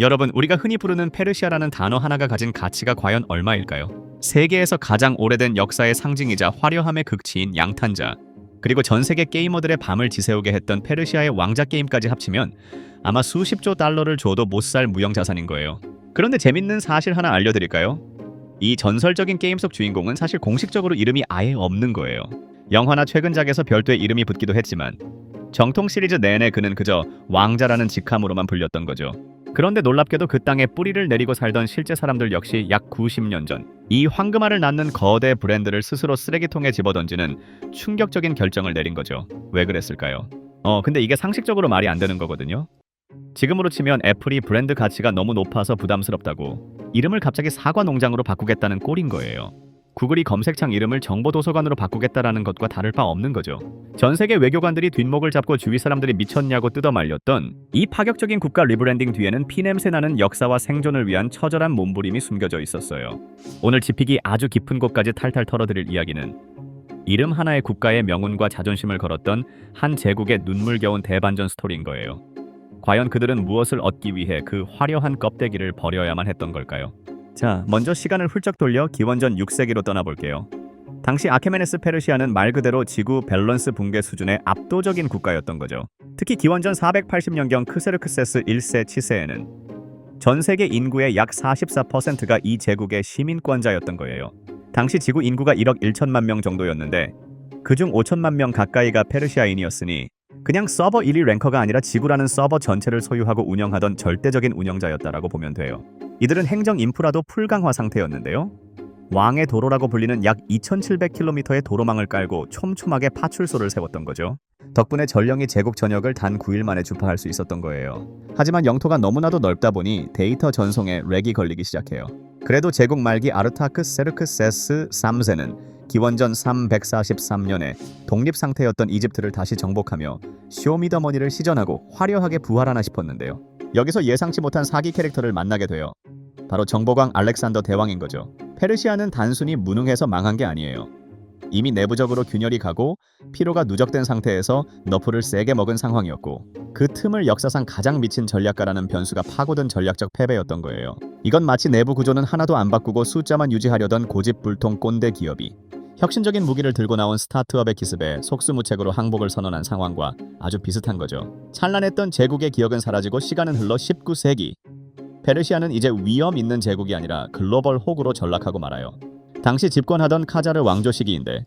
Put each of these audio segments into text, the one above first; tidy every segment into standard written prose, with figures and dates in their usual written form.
여러분, 우리가 흔히 부르는 페르시아라는 단어 하나가 가진 가치가 과연 얼마일까요? 세계에서 가장 오래된 역사의 상징이자 화려함의 극치인 양탄자, 그리고 전 세계 게이머들의 밤을 지새우게 했던 페르시아의 왕자 게임까지 합치면 아마 수십조 달러를 줘도 못 살 무형자산인 거예요. 그런데 재밌는 사실 하나 알려드릴까요? 이 전설적인 게임 속 주인공은 사실 공식적으로 이름이 아예 없는 거예요. 영화나 최근작에서 별도의 이름이 붙기도 했지만 정통 시리즈 내내 그는 그저 왕자라는 직함으로만 불렸던 거죠. 그런데 놀랍게도 그 땅에 뿌리를 내리고 살던 실제 사람들 역시 약 90년 전 이 황금알을 낳는 거대 브랜드를 스스로 쓰레기통에 집어던지는 충격적인 결정을 내린 거죠. 왜 그랬을까요? 근데 이게 상식적으로 말이 안 되는 거거든요. 지금으로 치면 애플이 브랜드 가치가 너무 높아서 부담스럽다고 이름을 갑자기 사과 농장으로 바꾸겠다는 꼴인 거예요. 구글이 검색창 이름을 정보도서관으로 바꾸겠다라는 것과 다를 바 없는 거죠. 전 세계 외교관들이 뒷목을 잡고 주위 사람들이 미쳤냐고 뜯어말렸던 이 파격적인 국가 리브랜딩 뒤에는 피냄새 나는 역사와 생존을 위한 처절한 몸부림이 숨겨져 있었어요. 오늘 짚이기 아주 깊은 곳까지 탈탈 털어드릴 이야기는 이름 하나의 국가의 명운과 자존심을 걸었던 한 제국의 눈물겨운 대반전 스토리인 거예요. 과연 그들은 무엇을 얻기 위해 그 화려한 껍데기를 버려야만 했던 걸까요? 자, 먼저 시간을 훌쩍 돌려 기원전 6세기로 떠나볼게요. 당시 아케메네스 페르시아는 말 그대로 지구 밸런스 붕괴 수준의 압도적인 국가였던 거죠. 특히 기원전 480년경 크세르크세스 1세 치세에는 전 세계 인구의 약 44%가 이 제국의 시민권자였던 거예요. 당시 지구 인구가 1억 1천만 명 정도였는데 그중 5천만 명 가까이가 페르시아인이었으니 그냥 서버 1위 랭커가 아니라 지구라는 서버 전체를 소유하고 운영하던 절대적인 운영자였다라고 보면 돼요. 이들은 행정 인프라도 풀강화 상태였는데요. 왕의 도로라고 불리는 약 2700km의 도로망을 깔고 촘촘하게 파출소를 세웠던 거죠. 덕분에 전령이 제국 전역을 단 9일 만에 주파할 수 있었던 거예요. 하지만 영토가 너무나도 넓다 보니 데이터 전송에 렉이 걸리기 시작해요. 그래도 제국 말기 아르타크세르크세스 3세는 기원전 343년에 독립 상태였던 이집트를 다시 정복하며 쇼미더머니를 시전하고 화려하게 부활하나 싶었는데요. 여기서 예상치 못한 사기 캐릭터를 만나게 돼요. 바로 정복왕 알렉산더 대왕인 거죠. 페르시아는 단순히 무능해서 망한 게 아니에요. 이미 내부적으로 균열이 가고 피로가 누적된 상태에서 너프를 세게 먹은 상황이었고 그 틈을 역사상 가장 미친 전략가라는 변수가 파고든 전략적 패배였던 거예요. 이건 마치 내부 구조는 하나도 안 바꾸고 숫자만 유지하려던 고집불통 꼰대 기업이 혁신적인 무기를 들고 나온 스타트업의 기습에 속수무책으로 항복을 선언한 상황과 아주 비슷한 거죠. 찬란했던 제국의 기억은 사라지고 시간은 흘러 19세기. 페르시아는 이제 위험 있는 제국이 아니라 글로벌 호구로 전락하고 말아요. 당시 집권하던 카자르 왕조 시기인데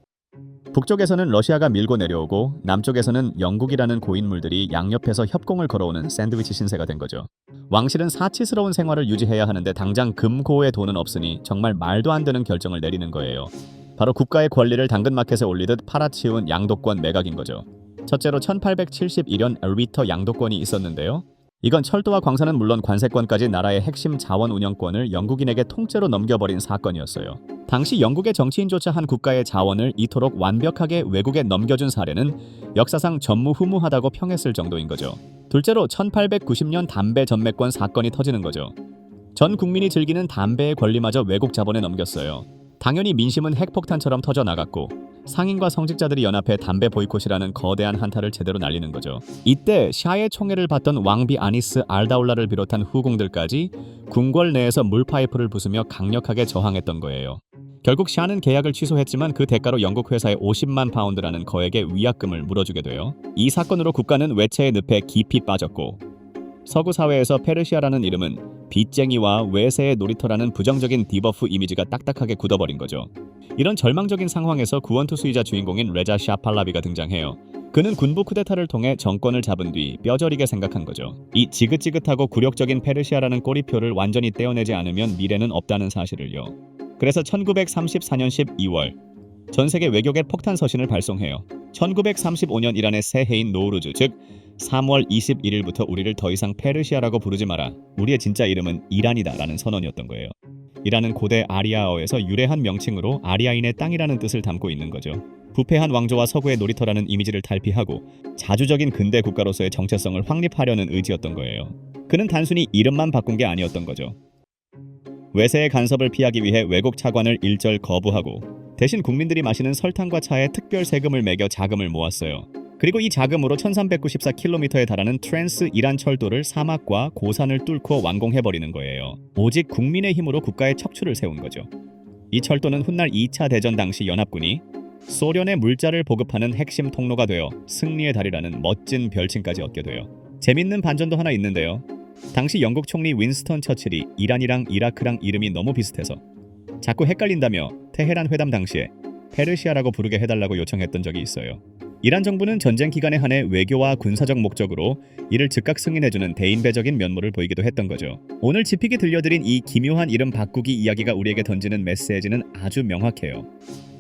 북쪽에서는 러시아가 밀고 내려오고 남쪽에서는 영국이라는 고인물들이 양옆에서 협공을 걸어오는 샌드위치 신세가 된 거죠. 왕실은 사치스러운 생활을 유지해야 하는데 당장 금고에 돈은 없으니 정말 말도 안 되는 결정을 내리는 거예요. 바로 국가의 권리를 당근마켓에 올리듯 팔아치운 양도권 매각인 거죠. 첫째로 1871년 엘리터 양도권이 있었는데요. 이건 철도와 광산은 물론 관세권까지 나라의 핵심 자원 운영권을 영국인에게 통째로 넘겨버린 사건이었어요. 당시 영국의 정치인조차 한 국가의 자원을 이토록 완벽하게 외국에 넘겨준 사례는 역사상 전무후무하다고 평했을 정도인 거죠. 둘째로 1890년 담배 전매권 사건이 터지는 거죠. 전 국민이 즐기는 담배의 권리마저 외국 자본에 넘겼어요. 당연히 민심은 핵폭탄처럼 터져나갔고 상인과 성직자들이 연합해 담배 보이콧이라는 거대한 한타를 제대로 날리는 거죠. 이때 샤의 총애를 받던 왕비 아니스 알다올라를 비롯한 후궁들까지 궁궐 내에서 물파이프를 부수며 강력하게 저항했던 거예요. 결국 샤는 계약을 취소했지만 그 대가로 영국 회사에 50만 파운드라는 거액의 위약금을 물어주게 돼요. 이 사건으로 국가는 외채의 늪에 깊이 빠졌고 서구 사회에서 페르시아라는 이름은 빚쟁이와 외세의 놀이터라는 부정적인 디버프 이미지가 딱딱하게 굳어버린 거죠. 이런 절망적인 상황에서 구원투수이자 주인공인 레자 샤 팔라비가 등장해요. 그는 군부 쿠데타를 통해 정권을 잡은 뒤 뼈저리게 생각한 거죠. 이 지긋지긋하고 굴욕적인 페르시아라는 꼬리표를 완전히 떼어내지 않으면 미래는 없다는 사실을요. 그래서 1934년 12월 전세계 외교계 폭탄 서신을 발송해요. 1935년 이란의 새해인 노우루즈, 즉 3월 21일부터 우리를 더 이상 페르시아라고 부르지 마라. 우리의 진짜 이름은 이란이다 라는 선언이었던 거예요. 이란은 고대 아리아어에서 유래한 명칭으로 아리아인의 땅이라는 뜻을 담고 있는 거죠. 부패한 왕조와 서구의 놀이터라는 이미지를 탈피하고 자주적인 근대 국가로서의 정체성을 확립하려는 의지였던 거예요. 그는 단순히 이름만 바꾼 게 아니었던 거죠. 외세의 간섭을 피하기 위해 외국 차관을 일절 거부하고 대신 국민들이 마시는 설탕과 차에 특별 세금을 매겨 자금을 모았어요. 그리고 이 자금으로 1394km에 달하는 트랜스 이란 철도를 사막과 고산을 뚫고 완공해버리는 거예요. 오직 국민의 힘으로 국가의 척추를 세운 거죠. 이 철도는 훗날 2차 대전 당시 연합군이 소련의 물자를 보급하는 핵심 통로가 되어 승리의 달이라는 멋진 별칭까지 얻게 돼요. 재밌는 반전도 하나 있는데요. 당시 영국 총리 윈스턴 처칠이 이란이랑 이라크랑 이름이 너무 비슷해서 자꾸 헷갈린다며 테헤란 회담 당시에 페르시아라고 부르게 해달라고 요청했던 적이 있어요. 이란 정부는 전쟁 기간에 한해 외교와 군사적 목적으로 이를 즉각 승인해주는 대인배적인 면모를 보이기도 했던 거죠. 오늘 지픽이 들려드린 이 기묘한 이름 바꾸기 이야기가 우리에게 던지는 메시지는 아주 명확해요.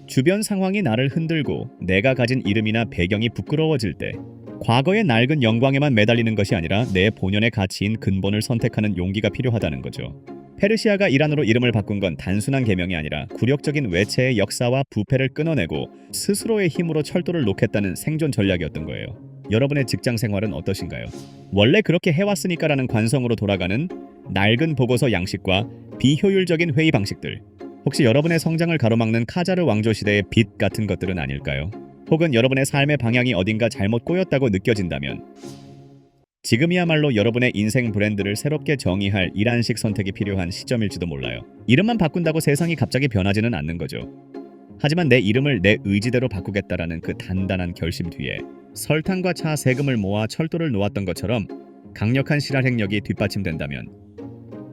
주변 상황이 나를 흔들고 내가 가진 이름이나 배경이 부끄러워질 때 과거의 낡은 영광에만 매달리는 것이 아니라 내 본연의 가치인 근본을 선택하는 용기가 필요하다는 거죠. 페르시아가 이란으로 이름을 바꾼 건 단순한 계명이 아니라 굴욕적인 외채의 역사와 부패를 끊어내고 스스로의 힘으로 철도를 놓겠다는 생존 전략이었던 거예요. 여러분의 직장 생활은 어떠신가요? 원래 그렇게 해왔으니까라는 관성으로 돌아가는 낡은 보고서 양식과 비효율적인 회의 방식들, 혹시 여러분의 성장을 가로막는 카자르 왕조 시대의 빛 같은 것들은 아닐까요? 혹은 여러분의 삶의 방향이 어딘가 잘못 꼬였다고 느껴진다면 지금이야말로 여러분의 인생 브랜드를 새롭게 정의할 이란식 선택이 필요한 시점일지도 몰라요. 이름만 바꾼다고 세상이 갑자기 변하지는 않는 거죠. 하지만 내 이름을 내 의지대로 바꾸겠다라는 그 단단한 결심 뒤에 설탕과 차 세금을 모아 철도를 놓았던 것처럼 강력한 실행력이 뒷받침된다면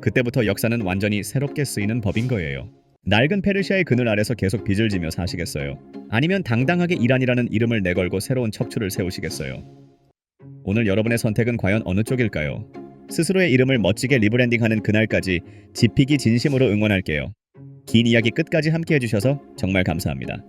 그때부터 역사는 완전히 새롭게 쓰이는 법인 거예요. 낡은 페르시아의 그늘 아래서 계속 빚을 지며 사시겠어요? 아니면 당당하게 이란이라는 이름을 내걸고 새로운 척추를 세우시겠어요? 오늘 여러분의 선택은 과연 어느 쪽일까요? 스스로의 이름을 멋지게 리브랜딩하는 그날까지 지픽이 진심으로 응원할게요. 긴 이야기 끝까지 함께 해주셔서 정말 감사합니다.